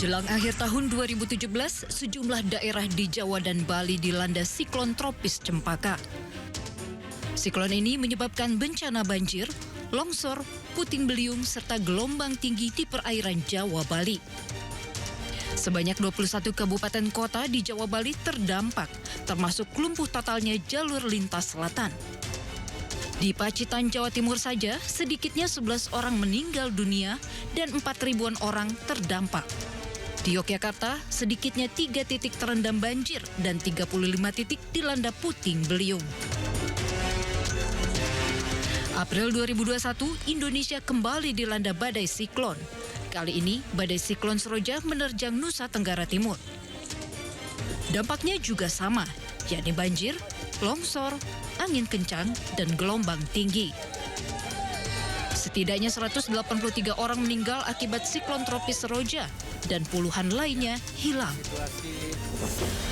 Jelang akhir tahun 2017, sejumlah daerah di Jawa dan Bali dilanda siklon tropis Cempaka. Siklon ini menyebabkan bencana banjir, longsor, puting beliung, serta gelombang tinggi di perairan Jawa Bali. Sebanyak 21 kabupaten kota di Jawa Bali terdampak, termasuk lumpuh totalnya jalur lintas selatan. Di Pacitan, Jawa Timur saja, sedikitnya 11 orang meninggal dunia dan 4.000-an orang terdampak. Di Yogyakarta, sedikitnya 3 titik terendam banjir dan 35 titik dilanda puting beliung. April 2021, Indonesia kembali dilanda badai siklon. Kali ini, badai siklon Seroja menerjang Nusa Tenggara Timur. Dampaknya juga sama, yakni banjir, longsor, angin kencang, dan gelombang tinggi. Setidaknya 183 orang meninggal akibat siklon tropis Seroja dan puluhan lainnya hilang.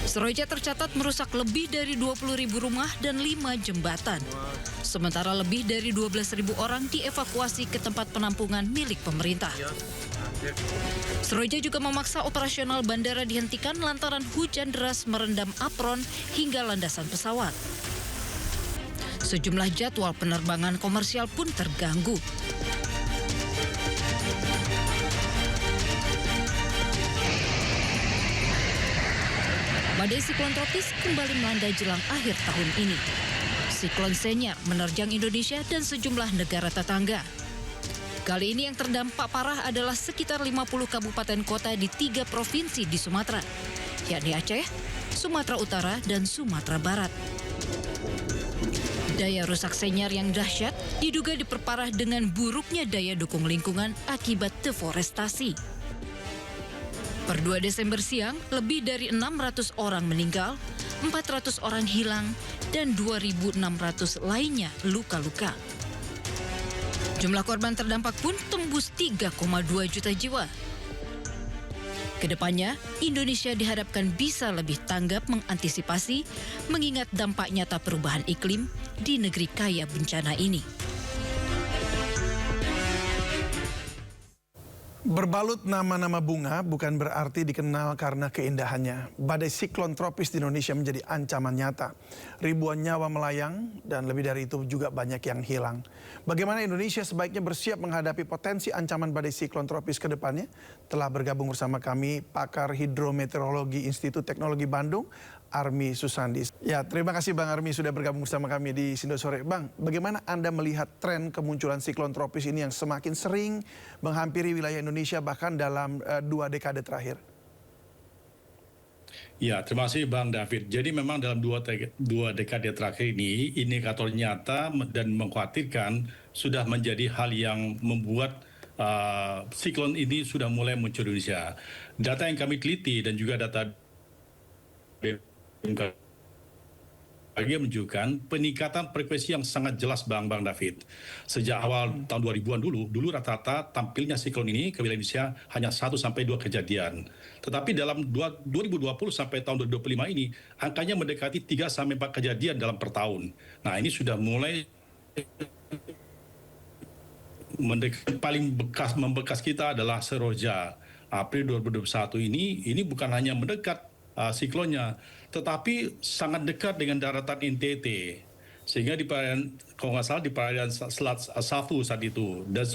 Seroja tercatat merusak lebih dari 20.000 rumah dan 5 jembatan. Sementara lebih dari 12.000 orang dievakuasi ke tempat penampungan milik pemerintah. Seroja juga memaksa operasional bandara dihentikan lantaran hujan deras merendam apron hingga landasan pesawat. Sejumlah jadwal penerbangan komersial pun terganggu. Badai siklon tropis kembali melanda jelang akhir tahun ini. Siklon Senyar menerjang Indonesia dan sejumlah negara tetangga. Kali ini yang terdampak parah adalah sekitar 50 kabupaten kota di 3 provinsi di Sumatera, yakni Aceh, Sumatera Utara, dan Sumatera Barat. Daya rusak Senyar yang dahsyat diduga diperparah dengan buruknya daya dukung lingkungan akibat deforestasi. Per 2 Desember siang, lebih dari 600 orang meninggal, 400 orang hilang, dan 2.600 lainnya luka-luka. Jumlah korban terdampak pun tembus 3,2 juta jiwa. Kedepannya, Indonesia diharapkan bisa lebih tanggap mengantisipasi mengingat dampak nyata perubahan iklim di negeri kaya bencana ini. Berbalut nama-nama bunga bukan berarti dikenal karena keindahannya. Badai siklon tropis di Indonesia menjadi ancaman nyata. Ribuan nyawa melayang dan lebih dari itu juga banyak yang hilang. Bagaimana Indonesia sebaiknya bersiap menghadapi potensi ancaman badai siklon tropis ke depannya? Telah bergabung bersama kami pakar hidrometeorologi Institut Teknologi Bandung, Army Susandi. Ya, terima kasih Bang Army sudah bergabung bersama kami di Sindo Sore. Bang, bagaimana Anda melihat tren kemunculan siklon tropis ini yang semakin sering menghampiri wilayah Indonesia bahkan dalam 2 dekade terakhir? Ya, terima kasih Bang David. Jadi memang dalam dua dekade terakhir ini, indikator nyata dan mengkhawatirkan sudah menjadi hal yang membuat siklon ini sudah mulai muncul di Indonesia. Data yang kami teliti dan juga data lagi menunjukkan peningkatan frekuensi yang sangat jelas Bang David. Sejak awal tahun 2000-an dulu rata-rata tampilnya siklon ini ke wilayah Indonesia hanya 1-2 kejadian. Tetapi dalam 2020 sampai tahun 2025 ini angkanya mendekati 3-4 kejadian dalam per tahun. Nah, ini sudah mulai paling membekas kita adalah Seroja. April 2021 ini bukan hanya mendekat siklonnya, tetapi sangat dekat dengan daratan NTT, sehingga di perairan, kalau nggak salah di perairan Selat Safu saat itu. Dan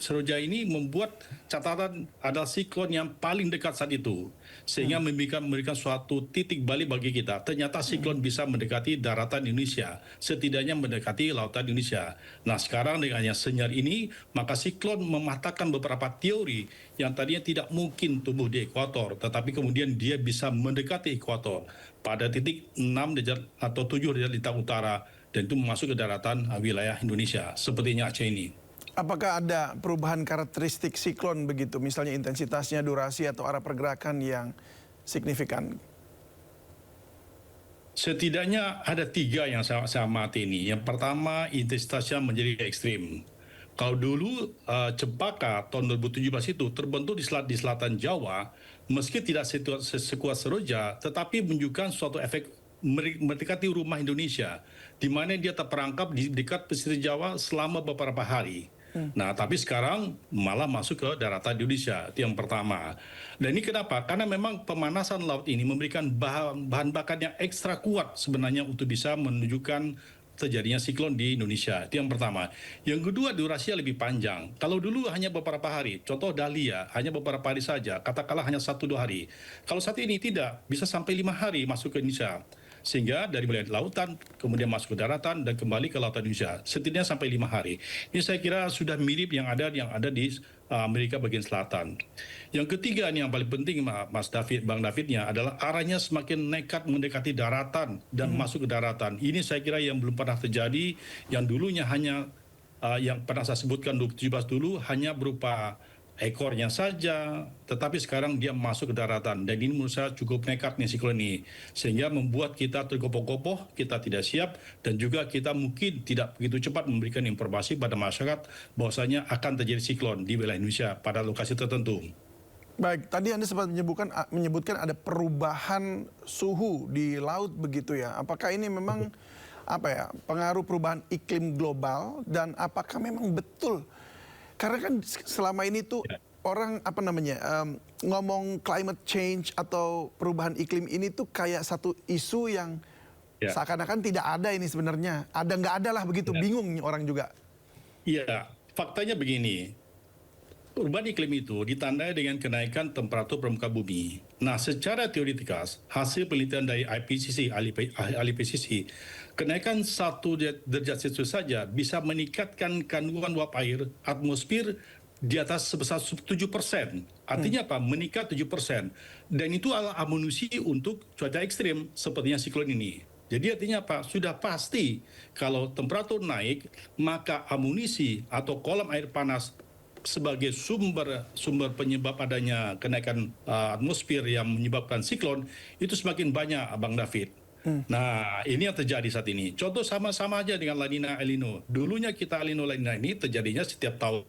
Seroja ini membuat catatan adalah siklon yang paling dekat saat itu, sehingga memberikan suatu titik balik bagi kita. Ternyata siklon bisa mendekati daratan Indonesia, setidaknya mendekati lautan Indonesia. Nah, sekarang dengan yang Senyar ini, maka siklon mematahkan beberapa teori yang tadinya tidak mungkin tumbuh di ekuator, tetapi kemudian dia bisa mendekati ekuator pada titik 6 derajat atau 7 derajat lintang utara, dan itu masuk ke daratan wilayah Indonesia, sepertinya Aceh ini. Apakah ada perubahan karakteristik siklon begitu, misalnya intensitasnya, durasi, atau arah pergerakan yang signifikan? Setidaknya ada 3 yang saya amati ini. Yang pertama, intensitasnya menjadi ekstrim. Kalau dulu Cempaka tahun 2017 itu terbentuk di selatan Jawa, meski tidak sekuat Seroja, tetapi menunjukkan suatu efek mendekati rumah Indonesia, di mana dia terperangkap di dekat pesisir Jawa selama beberapa hari. Nah, tapi sekarang malah masuk ke daratan Indonesia, itu yang pertama. Dan ini kenapa? Karena memang pemanasan laut ini memberikan bahan bakar yang ekstra kuat sebenarnya untuk bisa menunjukkan terjadinya siklon di Indonesia. Itu yang pertama. Yang kedua, durasinya lebih panjang. Kalau dulu hanya beberapa hari, contoh Dahlia, hanya beberapa hari saja, katakanlah hanya 1-2 hari. Kalau saat ini tidak, bisa sampai 5 hari masuk ke Indonesia. Sehingga dari mulai lautan, kemudian masuk ke daratan, dan kembali ke lautan Indonesia. Setidaknya sampai 5 hari. Ini saya kira sudah mirip yang ada di Amerika bagian selatan. Yang ketiga ini yang paling penting Mas David, Bang Davidnya adalah arahnya semakin nekat mendekati daratan dan masuk ke daratan. Ini saya kira yang belum pernah terjadi, yang dulunya hanya yang pernah saya sebutkan 2017 dulu hanya berupa ekornya saja, tetapi sekarang dia masuk ke daratan. Dan ini menurut saya cukup nekat nih siklon ini. Sehingga membuat kita tergopoh-gopoh, kita tidak siap, dan juga kita mungkin tidak begitu cepat memberikan informasi pada masyarakat bahwasanya akan terjadi siklon di wilayah Indonesia pada lokasi tertentu. Baik, tadi Anda sempat menyebutkan ada perubahan suhu di laut begitu ya. Apakah ini memang pengaruh perubahan iklim global, dan apakah memang betul? Karena kan selama ini tuh orang ngomong climate change atau perubahan iklim ini tuh kayak satu isu yang seakan-akan tidak ada ini sebenarnya. Ada nggak ada lah begitu, bingung orang juga. Iya, faktanya begini. Perubahan iklim itu ditandai dengan kenaikan temperatur permukaan bumi. Nah, secara teoritikal, hasil penelitian dari IPCC, ahli PCC, kenaikan 1 derajat Celcius saja bisa meningkatkan kandungan uap air atmosfer di atas sebesar 7%. Artinya apa? Meningkat 7%. Dan itu adalah amunisi untuk cuaca ekstrim sepertinya siklon ini. Jadi artinya apa? Sudah pasti kalau temperatur naik, maka amunisi atau kolam air panas sebagai sumber penyebab adanya kenaikan atmosfer yang menyebabkan siklon itu semakin banyak, Bang David. Nah, ini yang terjadi saat ini. Contoh sama-sama aja dengan La Nina El Nino. Dulunya kita El Nino La Nina ini terjadinya setiap tahun,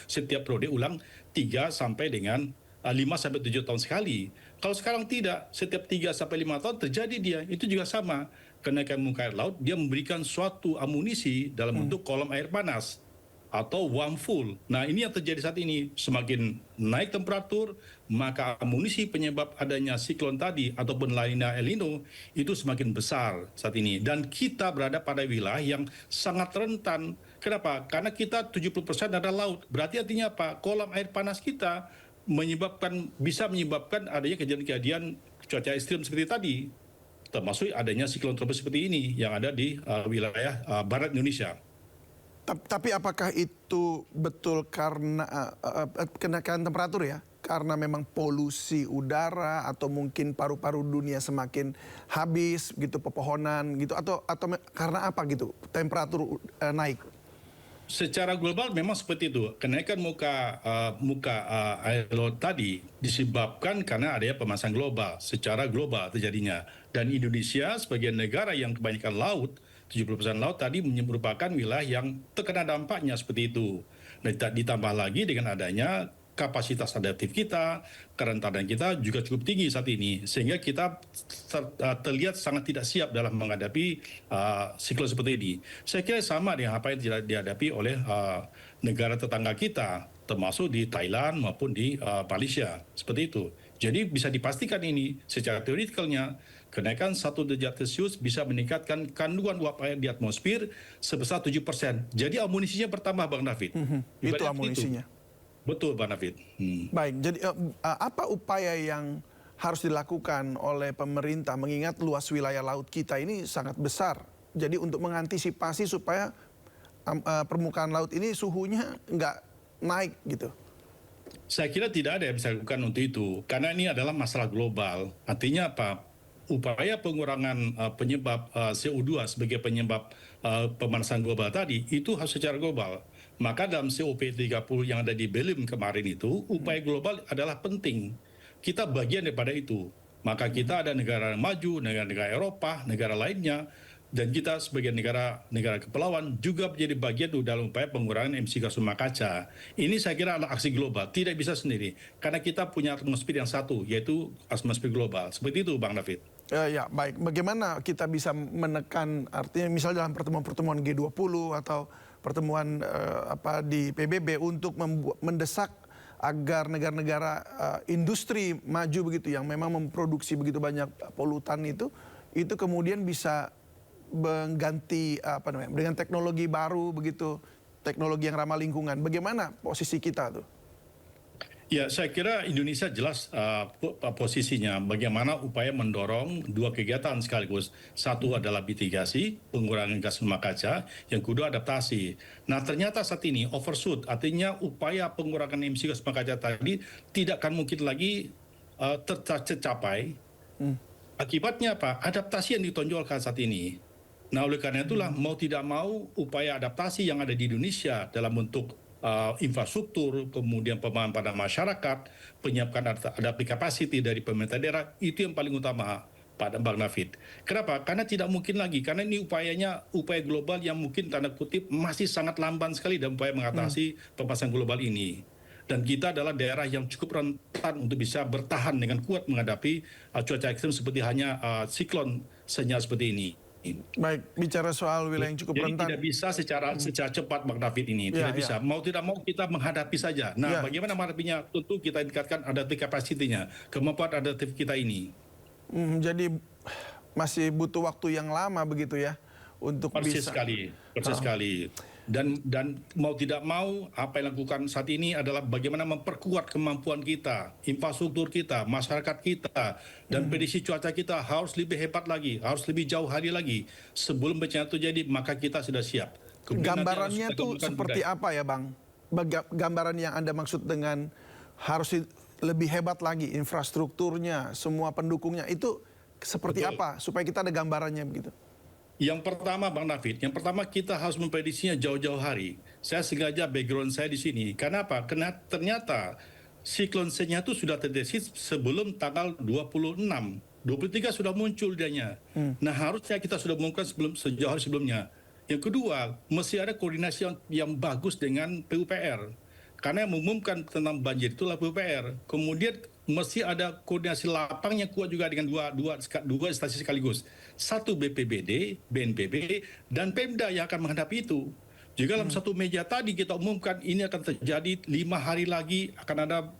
setiap periode ulang 3 sampai dengan 5 sampai 7 tahun sekali. Kalau sekarang tidak, setiap 3 sampai 5 tahun terjadi dia. Itu juga sama. Kenaikan muka air laut dia memberikan suatu amunisi dalam bentuk kolam air panas atau wormful. Nah, ini yang terjadi saat ini. Semakin naik temperatur, maka amunisi penyebab adanya siklon tadi ataupun La Nina El Nino itu semakin besar saat ini. Dan kita berada pada wilayah yang sangat rentan. Kenapa? Karena kita 70% adalah laut. Berarti artinya apa? Kolam air panas kita bisa menyebabkan adanya kejadian-kejadian cuaca ekstrim seperti tadi. Termasuk adanya siklon tropis seperti ini yang ada di wilayah barat Indonesia. Tapi apakah itu betul karena kenaikan temperatur ya? Karena memang polusi udara atau mungkin paru-paru dunia semakin habis gitu, pepohonan gitu, atau karena apa gitu temperatur naik? Secara global memang seperti itu. Kenaikan muka air laut tadi disebabkan karena adanya pemanasan global, secara global terjadinya. Dan Indonesia sebagai negara yang kebanyakan laut, 70% laut tadi merupakan wilayah yang terkena dampaknya seperti itu. Dan ditambah lagi dengan adanya kapasitas adaptif kita, kerentanan kita juga cukup tinggi saat ini. Sehingga kita terlihat sangat tidak siap dalam menghadapi siklon seperti ini. Saya kira sama dengan apa yang dihadapi oleh negara tetangga kita, termasuk di Thailand maupun di Malaysia. Seperti itu. Jadi bisa dipastikan ini secara teorikalnya, kenaikan 1 derajat Celcius bisa meningkatkan kandungan uap air di atmosfer sebesar 7%. Jadi amunisinya bertambah, Bang David. Itu amunisinya. Betul, Bang David. Baik, jadi apa upaya yang harus dilakukan oleh pemerintah mengingat luas wilayah laut kita ini sangat besar. Jadi untuk mengantisipasi supaya permukaan laut ini suhunya nggak naik gitu. Saya kira tidak ada yang bisa dilakukan untuk itu. Karena ini adalah masalah global. Artinya apa? Upaya pengurangan penyebab CO2 sebagai penyebab pemanasan global tadi itu harus secara global. Maka dalam COP30 yang ada di Berlin kemarin itu, upaya global adalah penting. Kita bagian daripada itu. Maka kita ada negara maju, negara Eropa, negara lainnya, dan kita sebagai negara kepulauan juga menjadi bagian dalam upaya pengurangan emisi gas rumah kaca. Ini saya kira adalah aksi global, tidak bisa sendiri. Karena kita punya atmosfer yang satu, yaitu atmosfer global. Seperti itu, Bang David. Ya, baik. Bagaimana kita bisa menekan, artinya misalnya dalam pertemuan-pertemuan G20 atau pertemuan di PBB untuk mendesak agar negara-negara industri maju begitu yang memang memproduksi begitu banyak polutan itu kemudian bisa mengganti dengan teknologi baru begitu, teknologi yang ramah lingkungan. Bagaimana posisi kita tuh? Ya, saya kira Indonesia jelas posisinya bagaimana upaya mendorong dua kegiatan sekaligus. Satu adalah mitigasi, pengurangan gas rumah kaca, yang kedua adaptasi. Nah, ternyata saat ini overshoot, artinya upaya pengurangan emisi gas rumah kaca tadi tidak akan mungkin lagi tercapai. Akibatnya apa? Adaptasi yang ditonjolkan saat ini. Nah, oleh karena itulah mau tidak mau upaya adaptasi yang ada di Indonesia dalam bentuk infrastruktur, kemudian pemahaman pada masyarakat, penyiapan adaptive capacity dari pemerintah daerah, itu yang paling utama pada Bang David. Kenapa? Karena tidak mungkin lagi, karena ini upaya global yang mungkin tanda kutip masih sangat lamban sekali dalam upaya mengatasi pemanasan global ini. Dan kita adalah daerah yang cukup rentan untuk bisa bertahan dengan kuat menghadapi cuaca ekstrem seperti hanya siklon senyap seperti ini. Baik, bicara soal wilayah yang cukup rentan. Jadi tidak bisa secara cepat Bang David ini, tidak bisa. Mau tidak mau kita menghadapi saja. Nah, bagaimana menghadapinya? Tentu kita tingkatkan adaptive capacity-nya, kemampuan adaptif kita ini. Jadi masih butuh waktu yang lama begitu ya untuk persis bisa. Persis sekali. Dan mau tidak mau apa yang dilakukan saat ini adalah bagaimana memperkuat kemampuan kita, infrastruktur kita, masyarakat kita, dan prediksi cuaca kita harus lebih hebat lagi, harus lebih jauh hari lagi. Sebelum bencana terjadi, maka kita sudah siap. Gambarannya tuh seperti apa ya Bang? Gambaran yang Anda maksud dengan harus lebih hebat lagi infrastrukturnya, semua pendukungnya itu seperti apa? Supaya kita ada gambarannya begitu. Yang pertama Bang David, yang pertama kita harus memprediksinya jauh-jauh hari. Saya sengaja background saya di sini. Kenapa? Karena ternyata siklon Senya itu sudah terdeteksi sebelum tanggal 26. 23 sudah muncul dianya. Nah, harusnya kita sudah mengumumkan sejauh hari sebelumnya. Yang kedua, mesti ada koordinasi yang bagus dengan PUPR. Karena yang mengumumkan tentang banjir itulah PUPR. Kemudian mesti ada koordinasi lapang yang kuat juga dengan dua instansi sekaligus. Satu BPBD, BNPB, dan Pemda yang akan menghadapi itu. Juga dalam satu meja tadi kita umumkan ini akan terjadi 5 hari lagi akan ada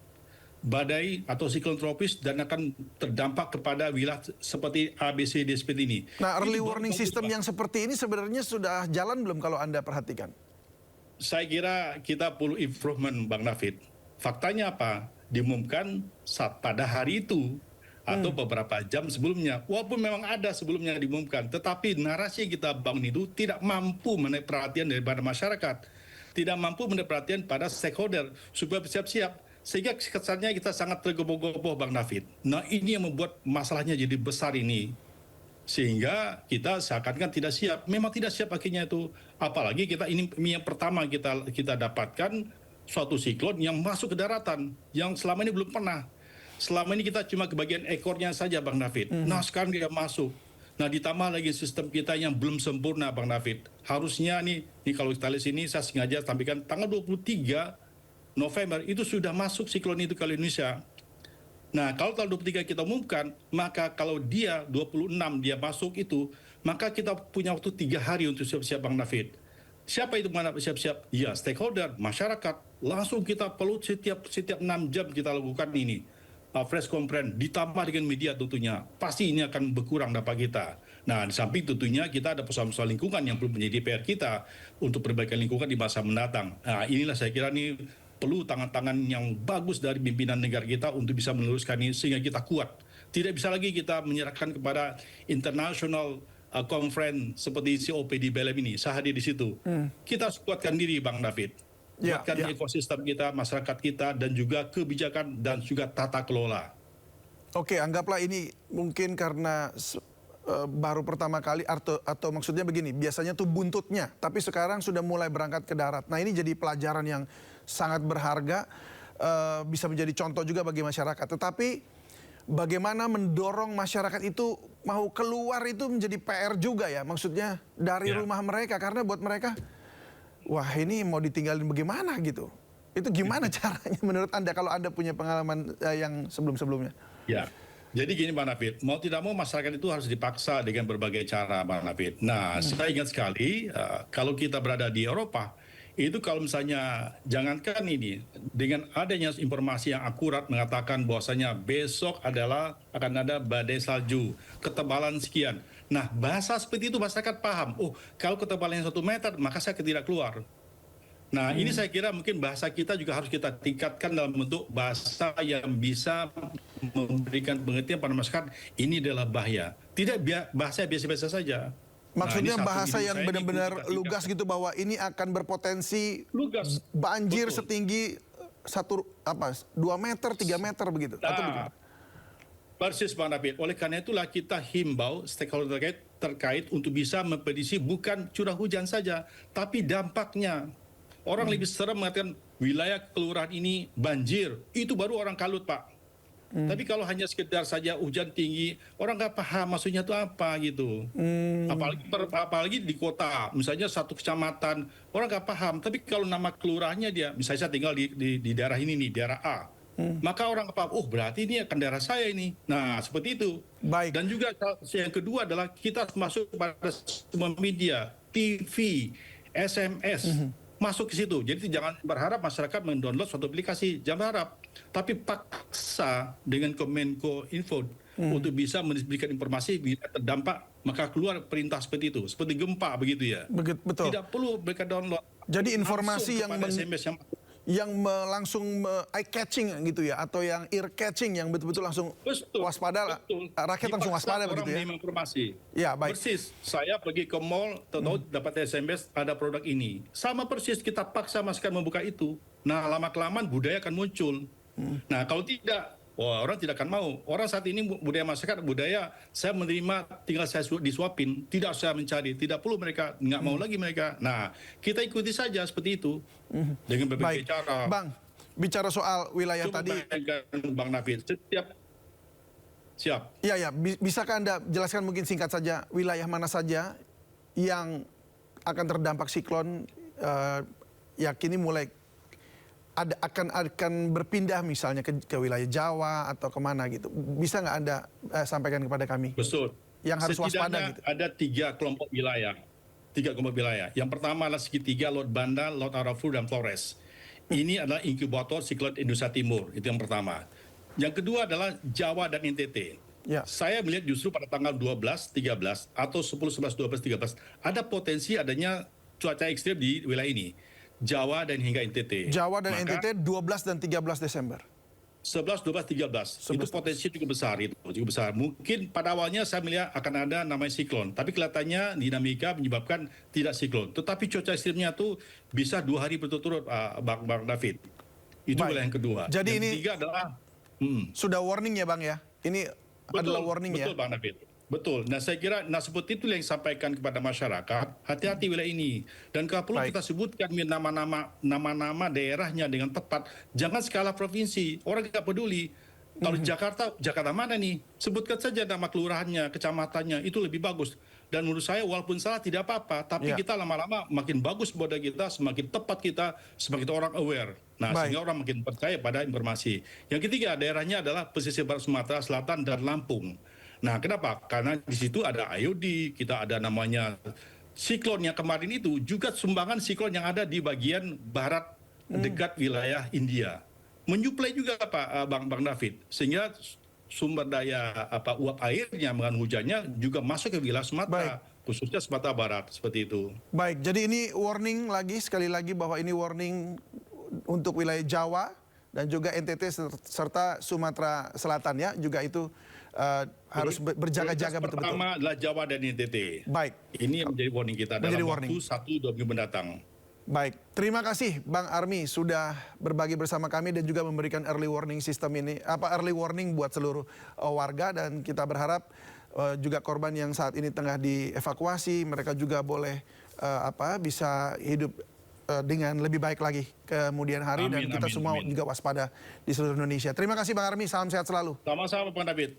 badai atau siklon tropis dan akan terdampak kepada wilayah seperti ABCD seperti ini. Nah, early warning system yang seperti ini sebenarnya sudah jalan belum kalau Anda perhatikan? Saya kira kita perlu improvement Bang David. Faktanya apa? Diumumkan pada hari itu atau beberapa jam sebelumnya. Walaupun memang ada sebelumnya diumumkan, tetapi narasi yang kita bangun itu tidak mampu menarik perhatian daripada masyarakat, tidak mampu menarik perhatian pada stakeholder supaya bersiap-siap. Sehingga kesannya kita sangat tergopoh-gopoh Bang David. Nah, ini yang membuat masalahnya jadi besar ini. Sehingga kita seakan-akan tidak siap. Memang tidak siap akhirnya itu. Apalagi kita ini yang pertama kita dapatkan suatu siklon yang masuk ke daratan yang selama ini belum pernah. Selama ini kita cuma ke bagian ekornya saja Bang David. Nah, sekarang dia masuk. Nah, ditambah lagi sistem kita yang belum sempurna Bang David. Harusnya nih kalau kita lihat sini saya sengaja tampilkan tanggal 23 November itu sudah masuk siklon itu ke Indonesia. Nah, kalau tanggal 23 kita umumkan, maka kalau dia 26 dia masuk itu, maka kita punya waktu 3 hari untuk siap-siap Bang David. Siapa itu mana siap-siap? Ya, stakeholder, masyarakat. Langsung kita perlu setiap 6 jam kita lakukan ini. Press conference, ditambah dengan media tentunya. Pasti ini akan berkurang dampak kita. Nah, di samping tentunya kita ada persoalan-persoalan lingkungan yang perlu menjadi PR kita untuk perbaikan lingkungan di masa mendatang. Nah, inilah saya kira ini perlu tangan-tangan yang bagus dari pimpinan negara kita untuk bisa meneruskan ini sehingga kita kuat. Tidak bisa lagi kita menyerahkan kepada international conference seperti COP di Belem ini. Saya hadir di situ. Kita harus kuatkan diri Bang David. Kuatkan ekosistem kita, masyarakat kita, dan juga kebijakan dan juga tata kelola. Oke, anggaplah ini mungkin karena baru pertama kali atau maksudnya begini, biasanya tuh buntutnya, tapi sekarang sudah mulai berangkat ke darat. Nah, ini jadi pelajaran yang sangat berharga, bisa menjadi contoh juga bagi masyarakat. Tetapi bagaimana mendorong masyarakat itu mau keluar itu menjadi PR juga ya, maksudnya dari rumah mereka, karena buat mereka, wah ini mau ditinggalin bagaimana gitu. Itu gimana caranya menurut Anda kalau Anda punya pengalaman yang sebelum-sebelumnya? Ya. Jadi gini Bang David, mau tidak mau masyarakat itu harus dipaksa dengan berbagai cara Bang David. Nah, saya ingat sekali kalau kita berada di Eropa, itu kalau misalnya jangankan ini, dengan adanya informasi yang akurat mengatakan bahwasanya besok akan ada badai salju, ketebalan sekian. Nah, bahasa seperti itu masyarakat paham. Oh, kalau ketebalannya 1 meter, maka saya tidak keluar. Nah, ini saya kira mungkin bahasa kita juga harus kita tingkatkan dalam bentuk bahasa yang bisa memberikan pengertian pada masyarakat ini adalah bahaya. Tidak bahasa biasa-biasa saja. Maksudnya Nah, bahasa yang ini benar-benar kita lugas tingkatkan. gitu bahwa ini akan berpotensi Lugas. banjir Betul. setinggi 2 meter, 3 meter begitu. Atau begitu. Persis Bang David. Oleh karena itulah kita himbau stakeholder terkait untuk bisa memprediksi bukan curah hujan saja, tapi dampaknya. Orang lebih serem mengatakan wilayah kelurahan ini banjir, itu baru orang kalut Pak. Tapi kalau hanya sekedar saja hujan tinggi, orang nggak paham maksudnya itu apa gitu. Apalagi di kota, misalnya satu kecamatan, orang nggak paham. Tapi kalau nama kelurahannya dia, misalnya saya tinggal di daerah ini nih, daerah A. Maka orang paham, oh berarti ini akan daerah saya ini. Nah seperti itu. Baik. Dan juga yang kedua adalah kita masuk pada semua media, TV, SMS. Masuk ke situ. Jadi jangan berharap masyarakat mendownload suatu aplikasi. Jangan berharap. Tapi paksa dengan Kemenko Info untuk bisa memberikan informasi bila terdampak, maka keluar perintah seperti itu. Seperti gempa begitu ya. Betul. Tidak perlu mereka download. Jadi informasi yang SMS langsung eye catching gitu ya, atau yang ear catching yang betul-betul langsung waspada, rakyat langsung waspada begitu ya. Informasi. Ya, baik. Persis, saya pergi ke mall, tahu dapat SMS ada produk ini. Sama persis kita paksa masyarakat membuka itu. Nah, lama-kelamaan budaya akan muncul. Nah, kalau tidak, orang tidak akan mau. Orang saat ini budaya masyarakat, budaya saya menerima tinggal saya disuapin, tidak saya mencari, tidak perlu mereka, nggak mau lagi mereka. Nah, kita ikuti saja seperti itu dengan berbagai cara. Bang, bicara soal wilayah Coba tadi, bayangkan, Bang David, siap. ya, bisakah Anda jelaskan mungkin singkat saja wilayah mana saja yang akan terdampak siklon, yakini mulai akan berpindah misalnya ke wilayah Jawa atau kemana gitu. Bisa nggak Anda sampaikan kepada kami? Betul. Yang harus waspada gitu. Ada 3 kelompok wilayah. 3 kelompok wilayah. Yang pertama adalah segitiga Laut Banda, Laut Arafura, dan Flores. Ini adalah inkubator siklon Indonesia Timur. Itu yang pertama. Yang kedua adalah Jawa dan NTT. Ya. Saya melihat justru pada tanggal 12, 13, atau 10, 11, 12, 13, ada potensi adanya cuaca ekstrim di wilayah ini. Jawa dan hingga NTT. Jawa dan NTT 12 dan 13 Desember. 11, 12, 13. Itu potensi cukup besar. Mungkin pada awalnya saya melihat akan ada namanya siklon. Tapi kelihatannya dinamika menyebabkan tidak siklon. Tetapi cuaca ekstrimnya itu bisa 2 hari berturut-turut, Bang David. Itu wilayah yang kedua. Jadi yang ini ketiga adalah... sudah warning ya Bang ya? Ini adalah warning ya? Betul Bang David. Betul. Nah saya kira, seperti itu yang disampaikan kepada masyarakat, hati-hati wilayah ini. Dan kalau perlu kita sebutkan nama-nama daerahnya dengan tepat. Jangan skala provinsi, orang tidak peduli. Kalau Jakarta mana nih? Sebutkan saja nama kelurahannya, kecamatannya, itu lebih bagus. Dan menurut saya walaupun salah tidak apa-apa, tapi kita lama-lama makin bagus budaya kita, semakin tepat kita, semakin orang aware. Nah sehingga orang makin percaya pada informasi. Yang ketiga daerahnya adalah pesisir barat Sumatera Selatan dan Lampung. Nah, kenapa? Karena di situ ada IOD, kita ada namanya siklon yang kemarin itu juga sumbangan siklon yang ada di bagian barat dekat wilayah India. Menyuplai juga Bang David, sehingga sumber daya uap airnya dengan hujannya juga masuk ke wilayah Sumatera, khususnya Sumatera Barat, seperti itu. Baik, jadi ini warning lagi, sekali lagi bahwa ini warning untuk wilayah Jawa dan juga NTT serta Sumatera Selatan ya, juga itu harus berjaga-jaga betul-betul. Pertama adalah Jawa dan NTT. Baik. Ini yang menjadi warning kita dalam waktu 1-2 minggu mendatang. Baik, terima kasih Bang Army sudah berbagi bersama kami dan juga memberikan early warning system ini, early warning buat seluruh warga, dan kita berharap juga korban yang saat ini tengah dievakuasi, mereka juga boleh bisa hidup dengan lebih baik lagi kemudian hari. Dan kita semua juga waspada di seluruh Indonesia. Terima kasih Bang Army, salam sehat selalu. Sama-sama Bang David.